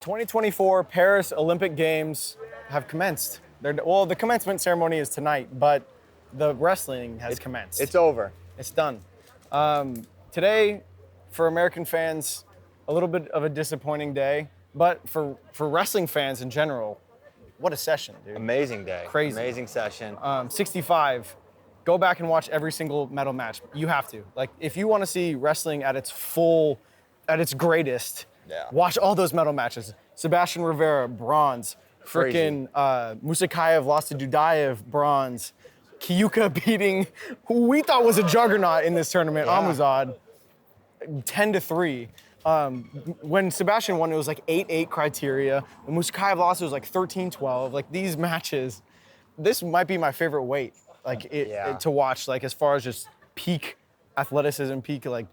2024 Paris Olympic Games have commenced. The commencement ceremony is tonight, but the wrestling has commenced. It's over. It's done. Today, for American fans, a little bit of a disappointing day, but for wrestling fans in general, what a session, dude. Amazing day. Crazy. Amazing session. 65. Go back and watch every single medal match. You have to. Like, if you want to see wrestling at its greatest, watch all those medal matches. Sebastian Rivera, bronze. Freaking Musakayev lost to Dudayev, bronze. Kiyuka beating who we thought was a juggernaut in this tournament, Amuzad, 10-3. When Sebastian won, it was like 8-8 criteria. When Musakayev lost, it was like 13-12. Like, these matches, this might be my favorite weight, to watch, like, as far as just peak athleticism, peak, like,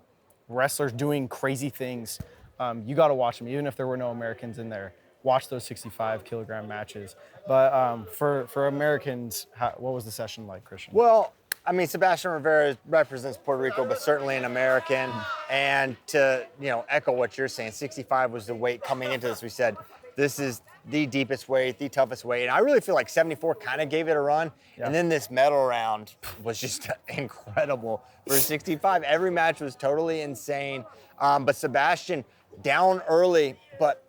wrestlers doing crazy things. You got to watch them, even if there were no Americans in there. Watch those 65-kilogram matches. But for Americans, what was the session like, Christian? Well, I mean, Sebastian Rivera represents Puerto Rico, but certainly an American. And to echo what you're saying, 65 was the weight coming into this. We said this is the deepest weight, the toughest weight. And I really feel like 74 kind of gave it a run. Yeah. And then this medal round was just incredible for 65. Every match was totally insane. But Sebastian down early, but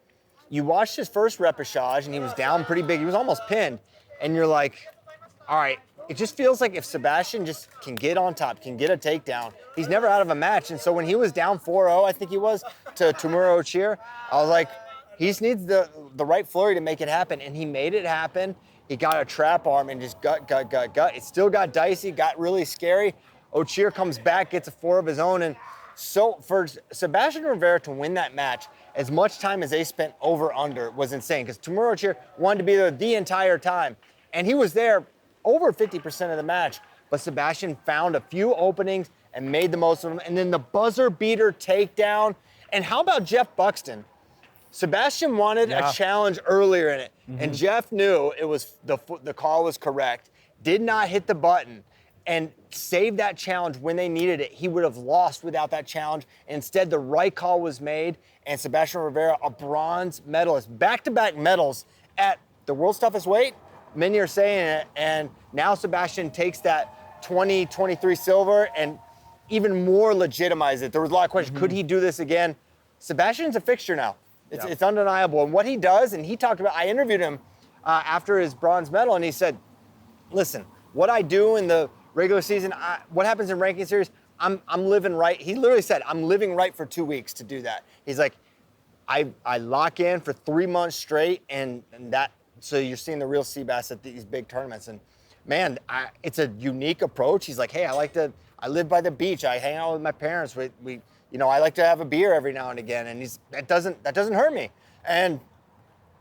you watched his first repechage and he was down pretty big. He was almost pinned. And you're like, all right, it just feels like if Sebastian just can get on top, can get a takedown, he's never out of a match. And so when he was down 4-0, I think he was, to Tomuro Ochier, I was like, he just needs the right flurry to make it happen. And he made it happen. He got a trap arm and just gut. It still got dicey, got really scary. Ochier comes back, gets a 4 of his own. And so for Sebastian Rivera to win that match, as much time as they spent over-under was insane, because Tomuro Ochier wanted to be there the entire time. And he was there over 50% of the match, but Sebastian found a few openings and made the most of them. And then the buzzer beater takedown. And how about Jeff Buxton? Sebastian wanted a challenge earlier in it, and Jeff knew it was the call was correct, did not hit the button, and saved that challenge when they needed it. He would have lost without that challenge. Instead, the right call was made, and Sebastian Rivera, a bronze medalist, back-to-back medals at the world's toughest weight. Many are saying it, and now Sebastian takes that 2023 silver and even more legitimize it. There was a lot of questions. Could he do this again? Sebastian's a fixture now. It's undeniable. And what he does, and he talked about, I interviewed him after his bronze medal, and he said, listen, what I do in the regular season, what happens in ranking series, I'm living right. He literally said, I'm living right for 2 weeks to do that. He's like, I lock in for 3 months straight, and that, so you're seeing the real sea bass at these big tournaments. And man, it's a unique approach. He's like, hey, I live by the beach. I hang out with my parents. I like to have a beer every now and again. And that doesn't hurt me. And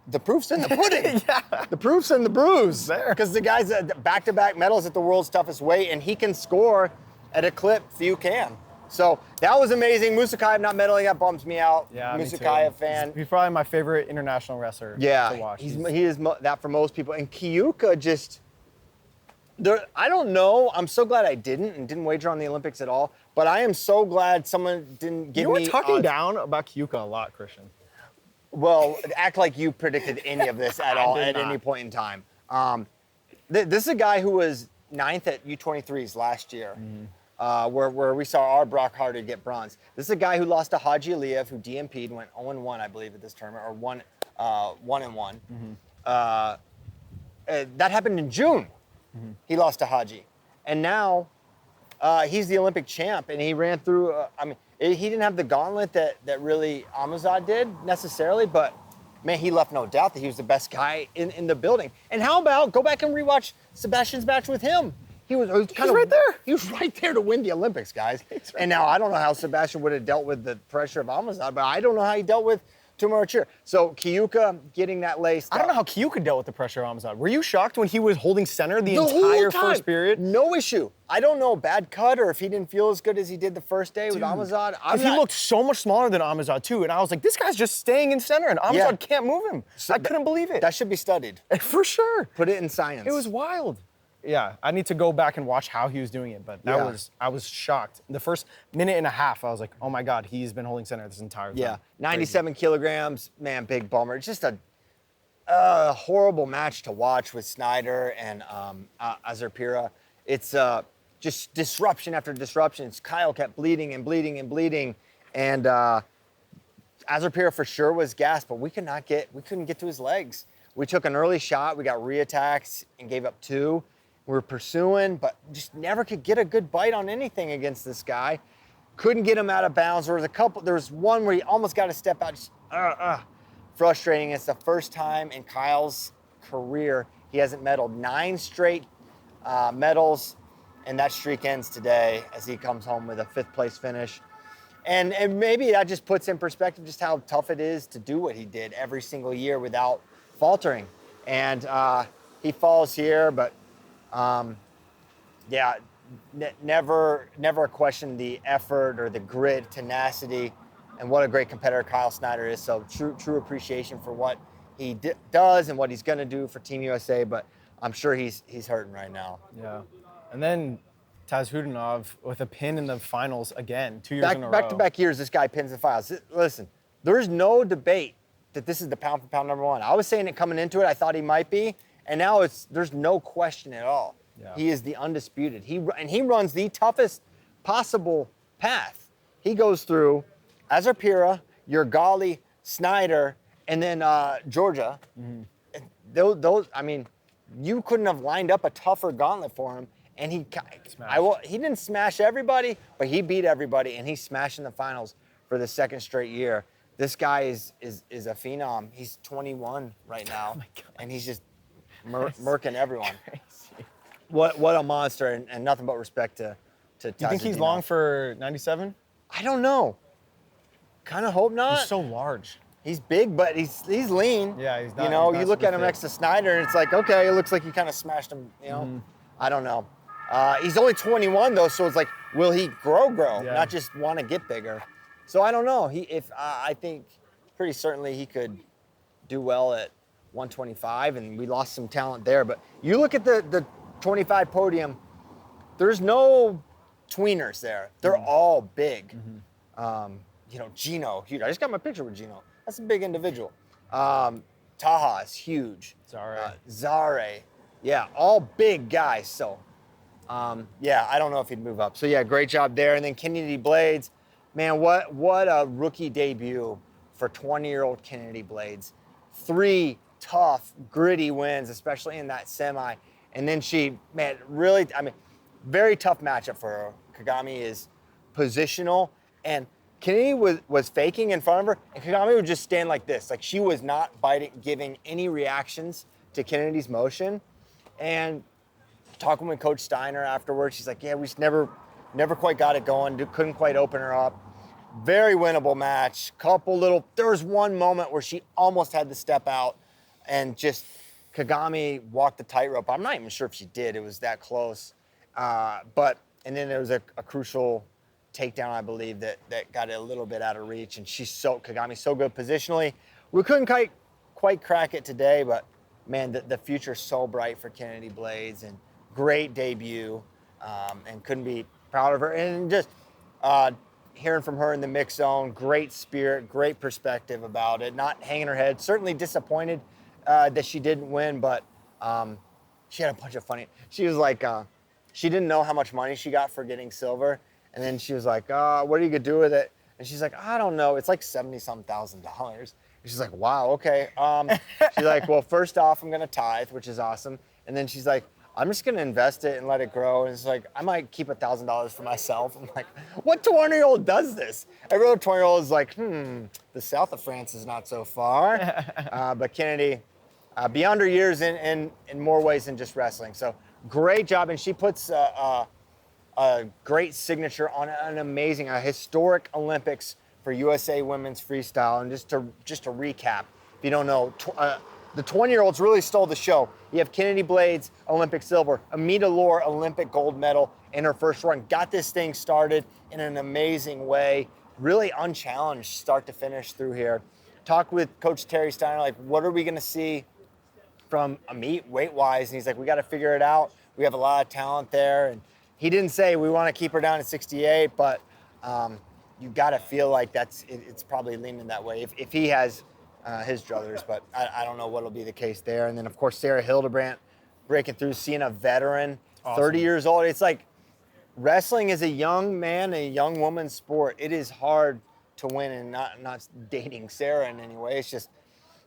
the proof's in the pudding. The proof's in the bruise. Because the guy's back-to-back medals at the world's toughest weight, and he can score at a clip few can. So that was amazing. Musakayev not medaling, that bums me out. Yeah, Musakayev fan. He's probably my favorite international wrestler to watch. He is that for most people. And Kiyuka just, I don't know. I'm so glad I didn't wager on the Olympics at all. But I am so glad someone didn't give me. You were talking down about Kiyuka a lot, Christian. Well, act like you predicted any of this at all at any point in time. This is a guy who was 9th at U23s last year. Where we saw our Brock Harder get bronze. This is a guy who lost to Haji Aliyev, who DMP'd, went 0-1, I believe, at this tournament, or 1-1. That happened in June. He lost to Haji. And now he's the Olympic champ, and he ran through, he didn't have the gauntlet that really Amuzad did necessarily, but man, he left no doubt that he was the best guy in the building. And how about go back and rewatch Sebastian's match with him? He was right there. He was right there to win the Olympics, guys. And now I don't know how Sebastian would have dealt with the pressure of Amuzad, but I don't know how he dealt with Tomuro Ochier. So Kiyuka getting that lace. I don't know how Kiyuka dealt with the pressure of Amuzad. Were you shocked when he was holding center the entire first period? No issue. I don't know, bad cut, or if he didn't feel as good as he did the first day with Amuzad. He looked so much smaller than Amuzad too, and I was like, this guy's just staying in center, and Amuzad can't move him. So I couldn't believe it. That should be studied. For sure. Put it in science. It was wild. I need to go back and watch how he was doing it, but I was shocked. The first minute and a half, I was like, oh my God, he's been holding center this entire time. Yeah, 97 kilograms, man, big bummer. It's just a horrible match to watch with Snyder and Azarpira. It's just disruption after disruption. Kyle kept bleeding and bleeding and bleeding, and Azarpira for sure was gassed, but we couldn't get to his legs. We took an early shot, we got re-attacks and gave up 2. We were pursuing, but just never could get a good bite on anything against this guy. Couldn't get him out of bounds. There was one where he almost got to step out. Just, frustrating. It's the first time in Kyle's career he hasn't medaled. 9 straight medals, and that streak ends today as he comes home with a 5th place finish. And maybe that just puts in perspective just how tough it is to do what he did every single year without faltering. And he falls here, but never question the effort or the grit, tenacity, and what a great competitor Kyle Snyder is. So true appreciation for what he does and what he's going to do for Team USA, but I'm sure he's hurting right now. Yeah. And then Tazhinov with a pin in the finals again, 2 years in a row. Back-to-back years, this guy pins the finals. Listen, there's no debate that this is the pound-for-pound #1. I was saying it coming into it, I thought he might be, and now there's no question at all. Yeah. He is the undisputed. He runs the toughest possible path. He goes through Azarpira, Yurgali, Snyder, and then Georgia. Mm-hmm. Those, I mean, you couldn't have lined up a tougher gauntlet for him. And he didn't smash everybody, but he beat everybody, and he's smashing the finals for the 2nd straight year. This guy is a phenom. He's 21 right now, oh my God. And he's just murking everyone. What a monster, and nothing but respect to Do you think he's long for 97? I don't know. Kind of hope not. He's so large. He's big, but he's lean. Yeah, he's not. You know, you look at him next to Snyder, and it's like, okay, it looks like you kind of smashed him. You know, mm-hmm. I don't know. He's only 21 though, so it's like, will he grow, not just want to get bigger? So I don't know. I think pretty certainly he could do well at 125, and we lost some talent there. But you look at the 25 podium, there's no tweeners there. They're all big. Mm-hmm. Gino, huge. I just got my picture with Gino. That's a big individual. Taha is huge. Zare. Yeah, all big guys. So. I don't know if he'd move up. So yeah, great job there. And then Kennedy Blades, man, what a rookie debut for 20-year-old Kennedy Blades. 3 tough, gritty wins, especially in that semi. And then very tough matchup for her. Kagami is positional, and Kennedy was faking in front of her, and Kagami would just stand like this. Like, she was not giving any reactions to Kennedy's motion. And talking with Coach Steiner afterwards, she's like, yeah, we just never quite got it going, couldn't quite open her up. Very winnable match. There was one moment where she almost had to step out, and just Kagami walked the tightrope. I'm not even sure if she did. It was that close. And then there was a crucial takedown, I believe, that got it a little bit out of reach. And Kagami's so good positionally. We couldn't quite crack it today, but man, the future's so bright for Kennedy Blades, and great debut, and couldn't be proud of her. And just hearing from her in the mix zone, great spirit, great perspective about it, not hanging her head. Certainly disappointed that she didn't win, but she had a bunch of funny. She was like, she didn't know how much money she got for getting silver, and then she was like, what are you gonna do with it? And she's like, I don't know. It's like $70-some thousand. And she's like, wow, okay. She's like, well, first off, I'm gonna tithe, which is awesome. And then she's like, I'm just gonna invest it and let it grow. And it's like, I might keep $1,000 for myself. I'm like, what 20-year-old does this? Every other 20-year-old is like, the south of France is not so far. But Kennedy, beyond her years in more ways than just wrestling. So great job. And she puts a great signature on a historic Olympics for USA women's freestyle. And just to recap, if you don't know, the 20-year-olds really stole the show. You have Kennedy Blades, Olympic silver, Amita Lohr, Olympic gold medal in her first run. Got this thing started in an amazing way, really unchallenged start to finish through here. Talked with Coach Terry Steiner, like, what are we gonna see from Amit weight-wise? And he's like, we gotta figure it out. We have a lot of talent there. And he didn't say we want to keep her down at 68, but you got to feel like it's probably leaning that way if he has his druthers. But I don't know what'll be the case there. And then, of course, Sarah Hildebrandt breaking through, seeing a veteran, awesome. 30 years old. It's like wrestling is a young man, a young woman's sport. It is hard to win, and not dating Sarah in any way. It's just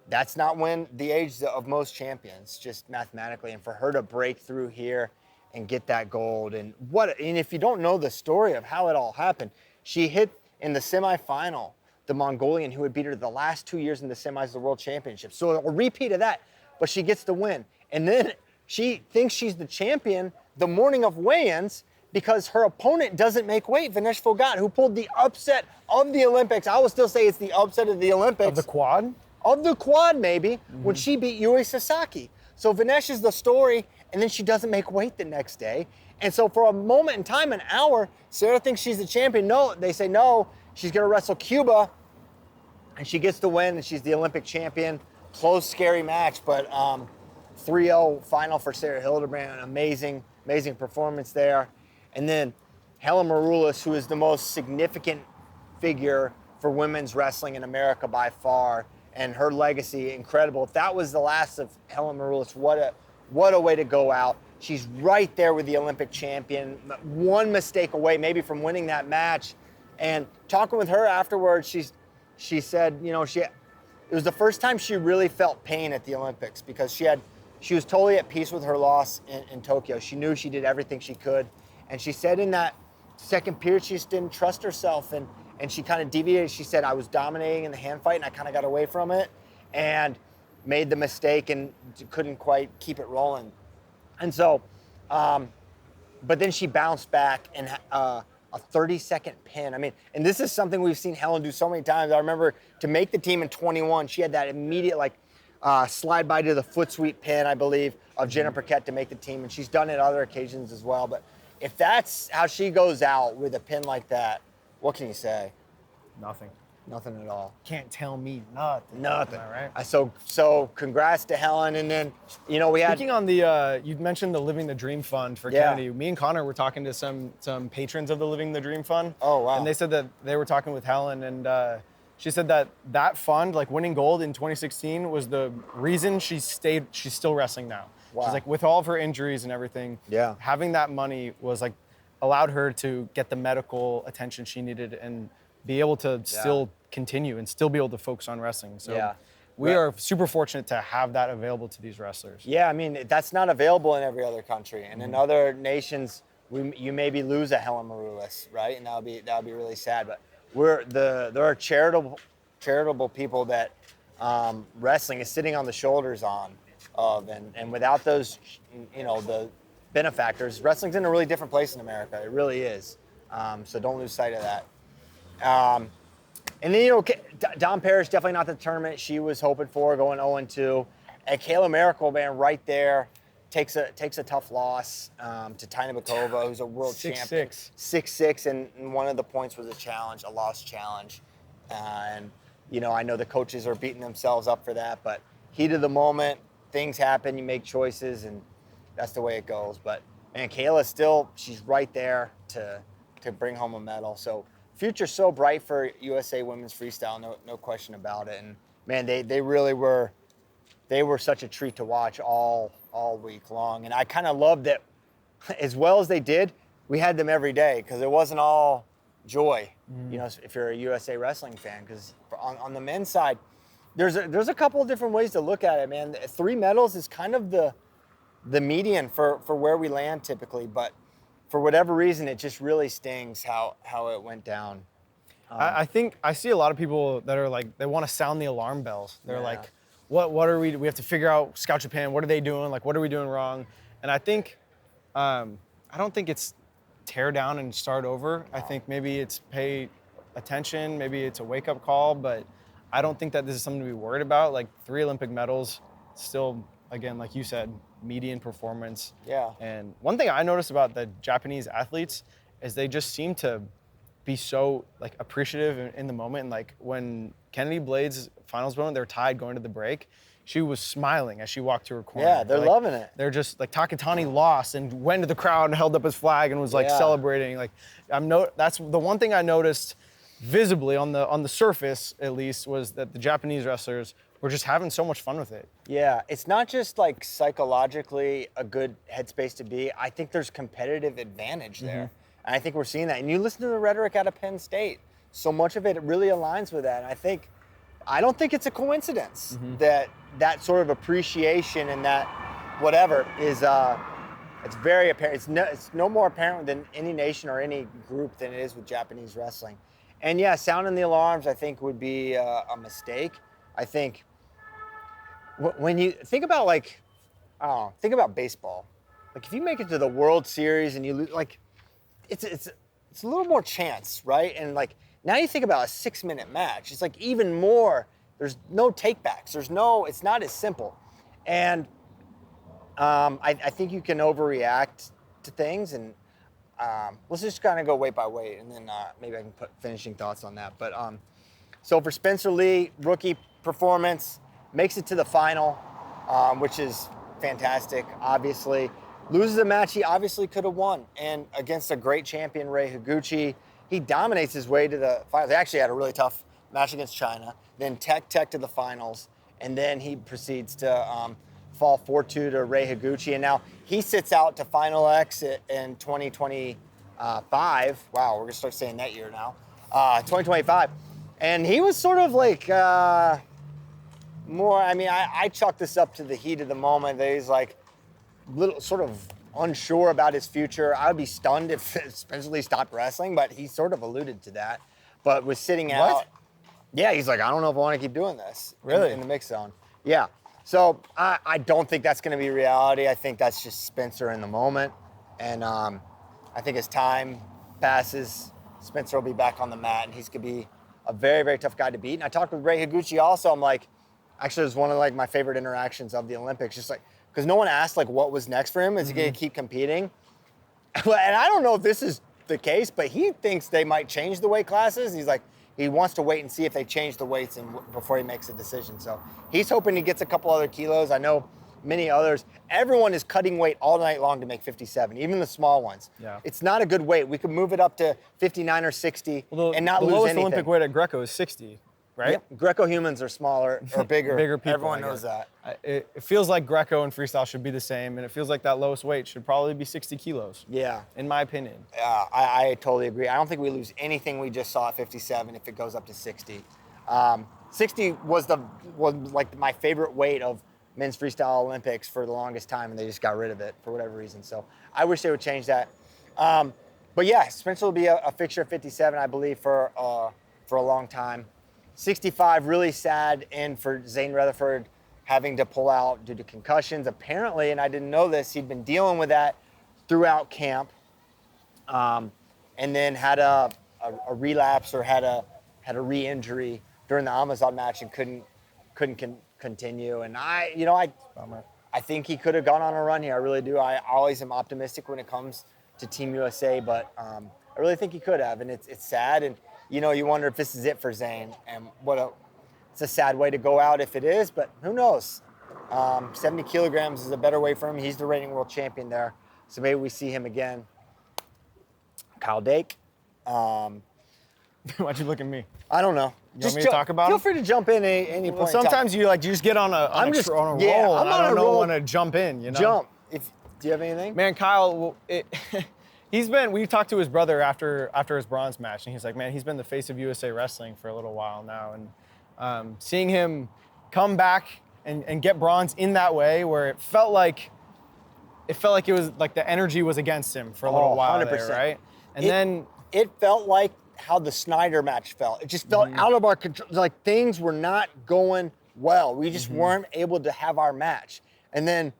that's not when the age of most champions, just mathematically. And for her to break through here and get that gold, and if you don't know the story of how it all happened, she hit in the semifinal the Mongolian who had beat her the last 2 years in the semis of the World Championship. So a repeat of that, but she gets the win. And then she thinks she's the champion the morning of weigh-ins because her opponent doesn't make weight, Vinesh Phogat, who pulled the upset of the Olympics. I will still say it's the upset of the Olympics. Of the quad? Of the quad, maybe, when she beat Yui Sasaki. So Vinesh is the story, and then she doesn't make weight the next day. And so for a moment in time, an hour, Sarah thinks she's the champion. No, they say no, she's going to wrestle Cuba, and she gets the win, and she's the Olympic champion. Close, scary match, but 3-0 final for Sarah Hildebrandt. An amazing performance there. And then Helen Maroulis, who is the most significant figure for women's wrestling in America by far, and her legacy, incredible. If that was the last of Helen Maroulis, what a way to go out. She's right there with the Olympic champion, one mistake away maybe from winning that match. And talking with her afterwards, she said, it was the first time she really felt pain at the Olympics because she was totally at peace with her loss in Tokyo. She knew she did everything she could. And she said in that second period, she just didn't trust herself. And she kind of deviated. She said, I was dominating in the hand fight and I kind of got away from it and made the mistake and couldn't quite keep it rolling. And so, but then she bounced back and a 30-second pin. I mean, and this is something we've seen Helen do so many times. I remember to make the team in 21, she had that immediate slide by to the foot sweep pin, I believe, of Jenna Burkett to make the team. And she's done it other occasions as well. But if that's how she goes out with a pin like that, what can you say? Nothing. Nothing at all. Can't tell me nothing. Nothing. All right. So congrats to Helen. And then, we had... Speaking on the, you mentioned the Living the Dream Fund for Kennedy. Me and Connor were talking to some patrons of the Living the Dream Fund. Oh, wow. And they said that they were talking with Helen, and she said that fund, winning gold in 2016, was the reason she's still wrestling now. Wow. She's with all of her injuries and everything, having that money was allowed her to get the medical attention she needed and be able to still continue and still be able to focus on wrestling. So we are super fortunate to have that available to these wrestlers. Yeah, I mean, that's not available in every other country. And in other nations, you maybe lose a Helen Maroulis, right? And that would be really sad. But there are charitable people that wrestling is sitting on the shoulders of, and without those, the benefactors, wrestling's in a really different place in America. It really is. So don't lose sight of that. And then, Dawn Parrish, definitely not the tournament she was hoping for, going 0-2. And Kayla Miracle, man, right there, takes a tough loss to Tina Bakova, who's a world champion. 6'6", and one of the points was a lost challenge. And, I know the coaches are beating themselves up for that, but heat of the moment, things happen, you make choices, and that's the way it goes. But, man, Kayla she's right there to bring home a medal. So, future's so bright for USA Women's Freestyle, no question about it. And man, they really were such a treat to watch all week long. And I kind of loved that, as well as they did, we had them every day because it wasn't all joy. If you're a USA Wrestling fan, because on the men's side, there's a couple of different ways to look at it, man. 3 medals is kind of the median for where we land typically, but for whatever reason, it just really stings how it went down. I think I see a lot of people that are they want to sound the alarm bells. They're what are we have to figure out Scout Japan, what are they doing? What are we doing wrong? And I think, I don't think it's tear down and start over. I think maybe it's pay attention, maybe it's a wake up call, but I don't think that this is something to be worried about. 3 Olympic medals, still, again, like you said, median performance. Yeah. And one thing I noticed about the Japanese athletes is they just seem to be so like appreciative in the moment. And like when Kennedy Blades finals moment, they're tied going to the break. She was smiling as she walked to her corner. Yeah, they're like, loving it. They're just like Takatani lost and went to the crowd and held up his flag and was like celebrating. Like that's the one thing I noticed visibly on the surface at least was that the Japanese wrestlers were just having so much fun with it. Yeah, it's not just like psychologically a good headspace to be. I think there's competitive advantage there. And I think we're seeing that. And you listen to the rhetoric out of Penn State. So much of it really aligns with that. And I don't think it's a coincidence that sort of appreciation and that whatever is, it's very apparent. It's no more apparent than any nation or any group than it is with Japanese wrestling. And yeah, sounding the alarms I think would be a mistake. I think when you think about think about baseball. Like if you make it to the World Series and you lose, like it's a little more chance, right? And like now you think about a 6-minute match. It's like even more. There's no takebacks. It's not as simple. And I think you can overreact to things. And let's just kind of go weight by weight, and then maybe I can put finishing thoughts on that. But so for Spencer Lee, rookie performance, makes it to the final, which is fantastic, obviously. Loses a match he obviously could have won. And against a great champion, Rei Higuchi, he dominates his way to the finals. They actually had a really tough match against China, then tech to the finals, and then he proceeds to fall 4-2 to Rei Higuchi. And now he sits out to Final X in 2025. Wow, we're going to start saying that year now. 2025. And he was sort of like more, I chalk this up to the heat of the moment that he's like little sort of unsure about his future. I would be stunned if Spencer Lee stopped wrestling, but he sort of alluded to that. But was sitting out. What? Yeah, he's like, I don't know if I want to keep doing this. Really? In the mix zone. Yeah. So I don't think that's going to be reality. I think that's just Spencer in the moment. And I think as time passes, Spencer will be back on the mat, and he's going to be a very, very tough guy to beat. And I talked with Rei Higuchi also. I'm like, actually, it was one of like my favorite interactions of the Olympics. Just like, because no one asked like what was next for him. Is he going to keep competing? And I don't know if this is the case, but he thinks they might change the weight classes. He's like, he wants to wait and see if they change the weights before he makes a decision. So he's hoping he gets a couple other kilos. I know many others. Everyone is cutting weight all night long to make 57, even the small ones. Yeah. It's not a good weight. We could move it up to 59 or 60 and not lose anything. The lowest Olympic weight at Greco is 60, right? Yep. Greco-humans are smaller or bigger. Bigger people. Everyone knows that. It feels like Greco and freestyle should be the same, and it feels like that lowest weight should probably be 60 kilos. Yeah. In my opinion. I totally agree. I don't think we lose anything we just saw at 57 if it goes up to 60. 60 was like my favorite weight of men's freestyle Olympics for the longest time, and they just got rid of it for whatever reason. So I wish they would change that. But yeah, Spencer will be a fixture at 57, I believe, for a long time. 65, really sad end for Zane Rutherford, having to pull out due to concussions. Apparently, and I didn't know this, he'd been dealing with that throughout camp, and then had a relapse or had a re-injury during the Amazon match and couldn't continue. And I think he could have gone on a run here. I really do. I always am optimistic when it comes to Team USA, but I really think he could have, and it's sad. And you wonder if this is it for Zane, and it's a sad way to go out if it is, but who knows? 70 kilograms is a better weight for him. He's the reigning world champion there, so maybe we see him again. Kyle Dake. Why'd you look at me? I don't know. You want me to talk about Feel him? free to jump in any point. Well, sometimes you just get on a roll. Yeah, and I'm I on don't a know roll. when to jump in. Do Jump. Do you have anything? Man, Kyle, we talked to his brother after his bronze match, and he's like, man, he's been the face of USA Wrestling for a little while now, and seeing him come back and get bronze in that way, where it felt like it was like the energy was against him for a little while 100%. there, right? And then it felt like how the Snyder match felt. It just felt out of our control. Like things were not going well. We just weren't able to have our match. And then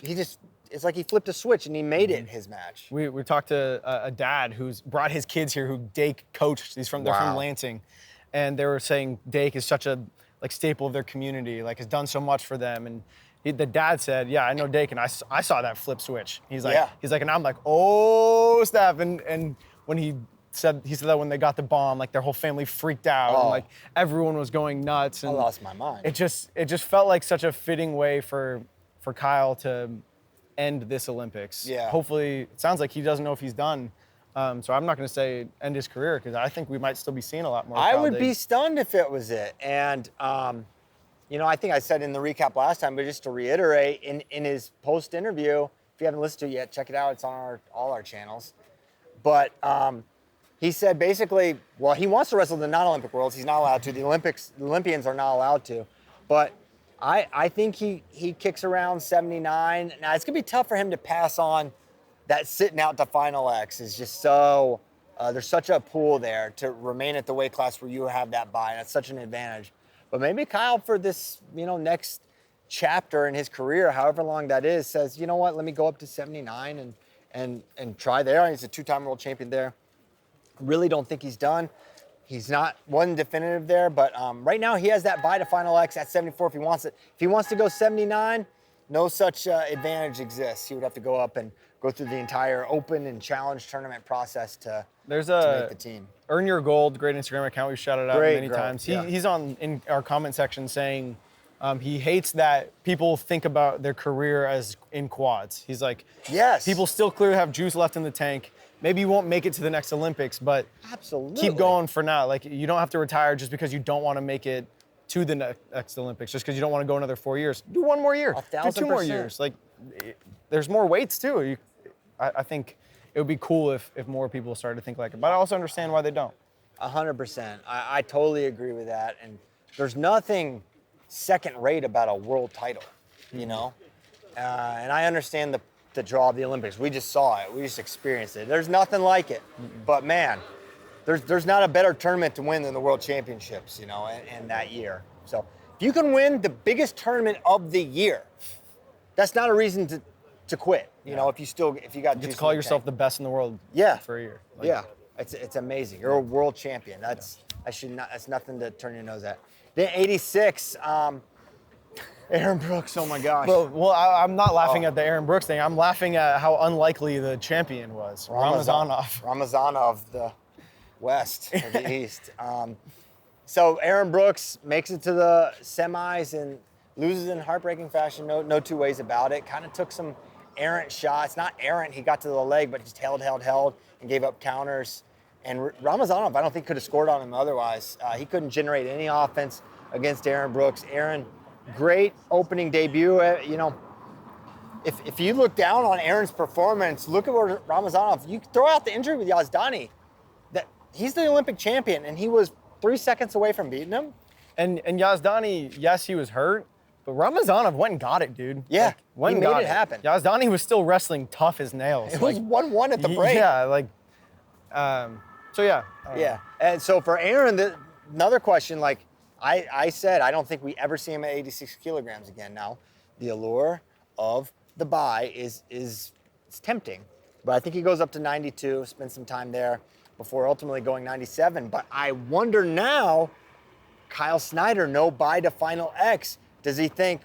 it's like he flipped a switch and he made it his match. We talked to a dad who's brought his kids here, who Dake coached. They're from Lansing, and they were saying Dake is such a staple of their community, has done so much for them. And the dad said, yeah, I know Dake, and I saw that flip switch. He's like, and I'm like, oh snap! And when he said that when they got the bomb, like their whole family freaked out and like everyone was going nuts. And I lost my mind. It just felt like such a fitting way for Kyle to end this Olympics. Yeah. Hopefully, it sounds like he doesn't know if he's done. So I'm not going to say end his career because I think we might still be seeing a lot more. I would be stunned if it was it. And, I think I said in the recap last time, but just to reiterate, in his post-interview, if you haven't listened to it yet, check it out. It's on all our channels. But he said basically, well, he wants to wrestle the non-Olympic worlds. He's not allowed to. The Olympians are not allowed to. But I think he kicks around 79. Now, it's going to be tough for him to pass on that sitting out to Final X is just so, there's such a pool there to remain at the weight class where you have that bye. That's such an advantage. But maybe Kyle, for this, next chapter in his career, however long that is, says, you know what, let me go up to 79 and try there. He's a 2-time world champion there. Really don't think he's done. He's not one definitive there, but right now he has that bye to Final X at 74 if he wants it. If he wants to go 79, no such advantage exists. He would have to go up and go through the entire open and challenge tournament process to make the team. Earn Your Gold, great Instagram account. We've shouted out many times. He's in our comment section saying he hates that people think about their career as in quads. He's like, yes, people still clearly have juice left in the tank. Maybe you won't make it to the next Olympics, but absolutely keep going for now. Like, you don't have to retire just because you don't want to make it to the next Olympics, just because you don't want to go another 4 years. Do 1 more year. 1,000%. Do 2 more years. Like, there's more weights too. I think it would be cool if more people started to think like it, but I also understand why they don't. 100%. I totally agree with that. And there's nothing second-rate about a world title, and I understand the draw of the Olympics. We just saw it. We just experienced it. There's nothing like it. But man, there's not a better tournament to win than the World Championships, in that year. So if you can win the biggest tournament of the year, that's not a reason to quit. If you got to call yourself the best in the world for a year. It's amazing. You're a world champion. That's nothing to turn your nose at. Then 86, Aaron Brooks, oh my gosh. Well, I'm not laughing at the Aaron Brooks thing. I'm laughing at how unlikely the champion was. Ramazanov, the West or the East. So Aaron Brooks makes it to the semis and loses in heartbreaking fashion. No two ways about it. Kind of took some errant shots. Not errant, he got to the leg, but just held, and gave up counters. And Ramazanov, I don't think could have scored on him otherwise. He couldn't generate any offense against Aaron Brooks. Aaron, great opening debut. If you look down on Aaron's performance, look at where Ramazanov, you throw out the injury with Yazdani. That he's the Olympic champion, and he was 3 seconds away from beating him. And Yazdani, yes, he was hurt, but Ramazanov went and got it, dude. Yeah, he made it happen. Yazdani was still wrestling tough as nails. It was 1-1 at the break. Yeah, so yeah. Yeah, and so for Aaron, another question, like I said, I don't think we ever see him at 86 kilograms again. Now, the allure of the bye is tempting, but I think he goes up to 92, spends some time there before ultimately going 97. But I wonder now, Kyle Snyder, no bye to Final X. Does he think,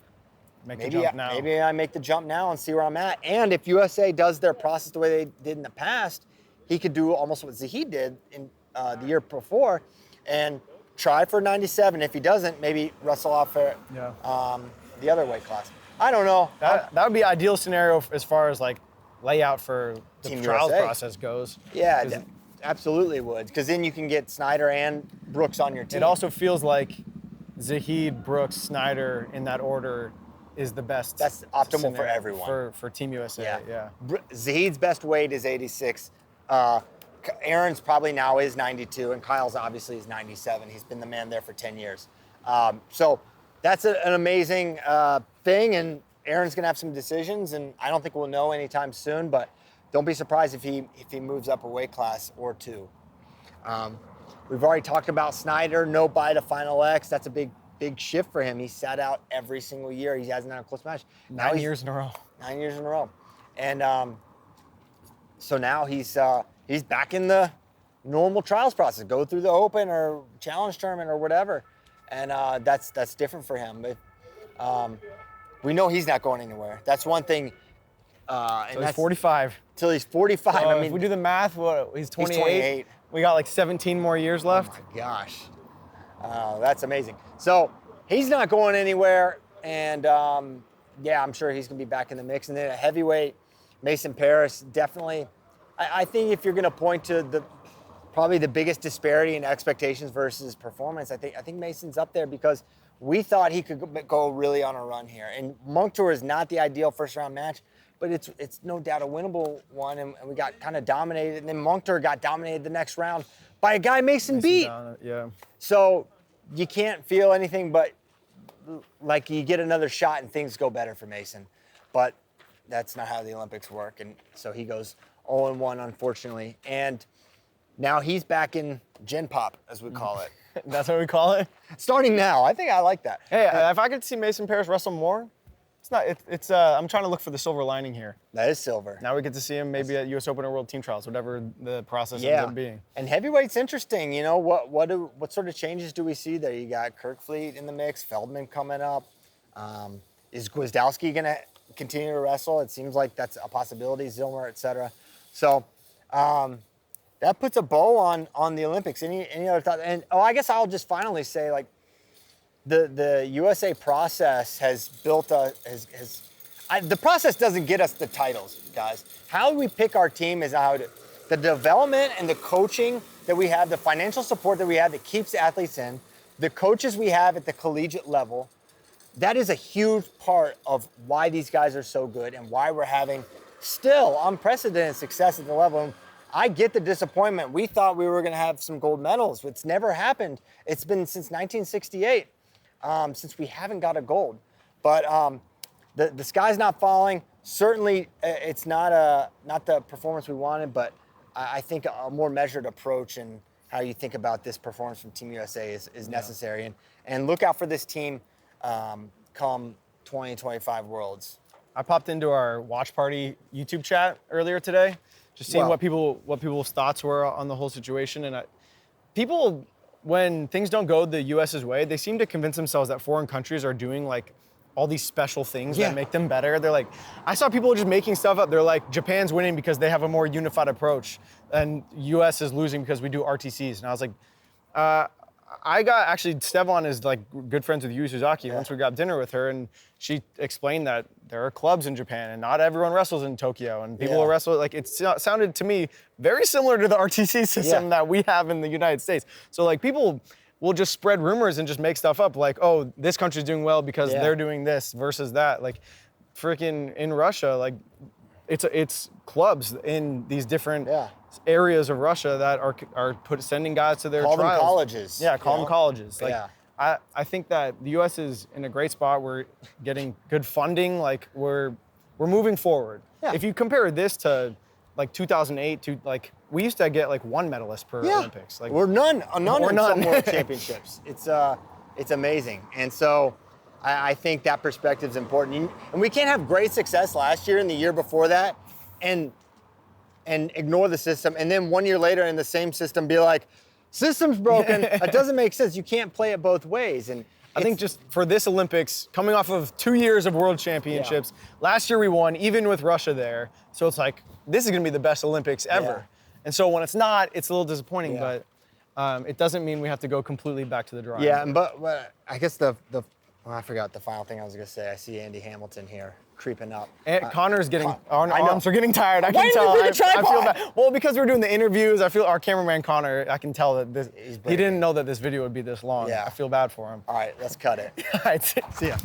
maybe I make the jump now and see where I'm at? And if USA does their process the way they did in the past, he could do almost what Zahid did in the year before and try for 97. If he doesn't, maybe wrestle off for the other weight class. I don't know. That would be ideal scenario as far as like layout for the Team trials USA. process goes. Yeah, absolutely would. Because then you can get Snyder and Brooks on your team. It also feels like Zahid, Brooks, Snyder in that order is the best. That's optimal for everyone. For Team USA, yeah. Zahid's best weight is 86. Aaron's probably now is 92, and Kyle's obviously is 97. He's been the man there for 10 years. So that's an amazing thing, and Aaron's going to have some decisions, and I don't think we'll know anytime soon, but don't be surprised if he moves up a weight class or two. We've already talked about Snyder, no bye to Final X. That's a big shift for him. He sat out every single year. He hasn't had a close match. 9 years in a row. 9 years in a row. And so now he's back in the normal trials process. Go through the open or challenge tournament or whatever. And that's different for him. But we know he's not going anywhere. That's one thing. So he's 45. Till he's 45. I mean, if we do the math, he's 28. We got like 17 more years left. Oh my gosh. That's amazing. So he's not going anywhere. And yeah, I'm sure he's going to be back in the mix. And then at heavyweight, Mason Parris, definitely. I think if you're going to point to probably the biggest disparity in expectations versus performance, I think Mason's up there because we thought he could go really on a run here. And Monk Tour is not the ideal first round match, but it's no doubt a winnable one. And we got kind of dominated. And then Monk Tour got dominated the next round by a guy Mason beat. Yeah. So you can't feel anything but like you get another shot and things go better for Mason. But that's not how the Olympics work. And so he goes 0-1, unfortunately. And now he's back in Gen Pop, as we call it. That's what we call it? Starting now. I think I like that. Hey, if I could see Mason Parris wrestle more, I'm trying to look for the silver lining here. That is silver. Now we get to see him maybe at US Open or World Team Trials, whatever the process ends up being. And heavyweight's interesting. You know, what sort of changes do we see there? You got Kirkfleet in the mix, Feldman coming up. Is Gwizdowski going to continue to wrestle? It seems like that's a possibility, Zilmer, et cetera. So that puts a bow on the Olympics. Any other thoughts? And I guess I'll just finally say, like, the USA process has built the process doesn't get us the titles, guys. How we pick our team is how the development and the coaching that we have, the financial support that we have that keeps athletes in, the coaches we have at the collegiate level. That is a huge part of why these guys are so good and why we're having still unprecedented success at the level. And I get the disappointment. We thought we were going to have some gold medals. It's never happened. It's been since 1968 since we haven't got a gold. But the sky's not falling. Certainly, it's not the performance we wanted, but I think a more measured approach and how you think about this performance from Team USA is necessary. And look out for this team come 2025 Worlds. I popped into our watch party YouTube chat earlier today, just seeing what people's thoughts were on the whole situation. And people, when things don't go the US's way, they seem to convince themselves that foreign countries are doing like all these special things that make them better. They're like, I saw people just making stuff up. They're like, Japan's winning because they have a more unified approach, and US is losing because we do RTCs. And I was like, Stevon is like good friends with Yu Suzaki. Once we got dinner with her, and she explained that there are clubs in Japan and not everyone wrestles in Tokyo, and people will wrestle. Like, it sounded to me very similar to the RTC system that we have in the United States. So like, people will just spread rumors and just make stuff up like, oh, this country's doing well because they're doing this versus that. Like, freaking in Russia, like, it's clubs in these different areas of Russia that are sending guys to their trials. Call them colleges. Yeah, call them colleges. Like, I think that the U.S. is in a great spot. We're getting good funding. Like, we're moving forward. Yeah. If you compare this to like 2008, we used to get like one medalist per Olympics. Like, we're none in some world championships. It's amazing. And so I think that perspective is important. And we can't have great success last year and the year before that and ignore the system. And then 1 year later in the same system be like, system's broken. That doesn't make sense. You can't play it both ways. And I think just for this Olympics, coming off of 2 years of world championships, last year we won, even with Russia there. So it's like, this is going to be the best Olympics ever. Yeah. And so when it's not, it's a little disappointing, but it doesn't mean we have to go completely back to the drawing board. Yeah, but I guess I forgot the final thing I was going to say. I see Andy Hamilton here creeping up. And Connor's getting, our arms are getting tired. I can tell. I feel bad. Well, because we're doing the interviews, I feel our cameraman Connor, I can tell that he didn't know that this video would be this long. Yeah. I feel bad for him. All right, let's cut it. All right, see ya.